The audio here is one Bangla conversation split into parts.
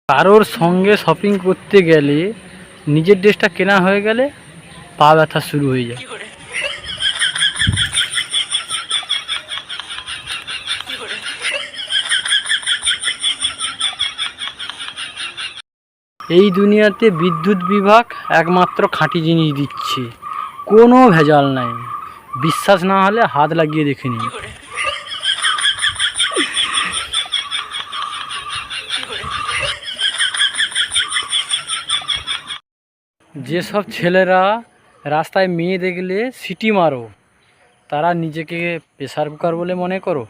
কারোর সঙ্গে শপিং করতে গেলে নিজের ড্রেসটা কেনা হয়ে গেলে পা ব্যথা শুরু হয়ে যায়। এই দুনিয়াতে বিদ্যুৎ বিভাগ একমাত্র খাঁটি জিনিস দিচ্ছে, কোনো ভেজাল নাই। বিশ্বাস না হলে হাত লাগিয়ে দেখে নিন। যেসব ছেলেরা রাস্তায় মেয়ে দেখলে সিটি মারো, তারা নিজেকে প্রেসার কুকার বলে মনে করো?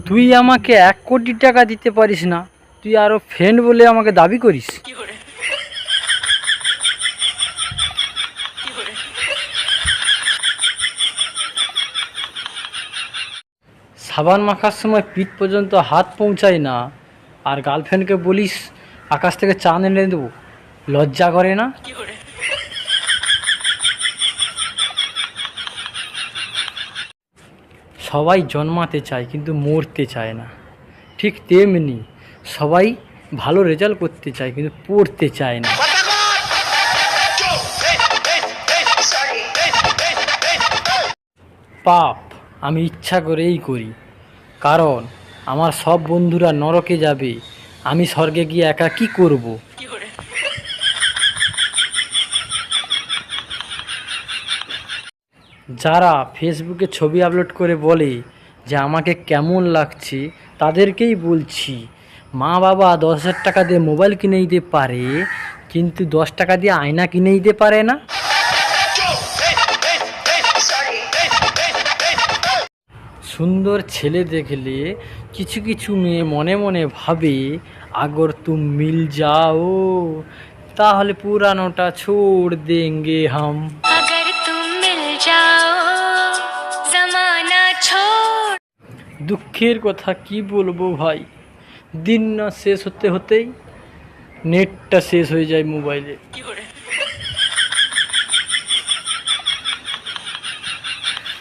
তুই আমাকে 1 কোটি টাকা দিতে পারিস না, তুই আরো ফ্রেন্ড বলে আমাকে দাবি করিস? সাবান মাখার সময় পিঠ পর্যন্ত হাত পৌঁছায় না, আর গার্লফ্রেন্ডকে বলিস আকাশ থেকে চাঁদ এনে দেবো। লজ্জা করে না? সবাই জন্মাতে চায় কিন্তু মরতে চায় না, ঠিক তেমনি সবাই ভালো রেজাল্ট করতে চায় কিন্তু পড়তে চায় না। পাপ আমি ইচ্ছা করেই করি, কারণ আমার সব বন্ধুরা নরকে যাবে, আমি স্বর্গে গিয়ে একা কি করব? যারা ফেসবুকে ছবি আপলোড করে বলে যে আমাকে কেমন লাগছে, তাদেরকেই বলছি, মা বাবা 10,000 টাকা দিয়ে মোবাইল কিনে দিতে পারে, কিন্তু 10 টাকা দিয়ে আয়না কিনে দিতে পারে না। সুন্দর ছেলে দেখলে কিছু কিছু মেয়ে মনে মনে ভাবে, আগর তুম মিল যাও তাহলে পুরানোটা ছোড় দেঙ্গে হাম। দুঃখের কথা কি বলবো ভাই, দিন না শেষ হতে হতেই নেটটা শেষ হয়ে যায় মোবাইলে।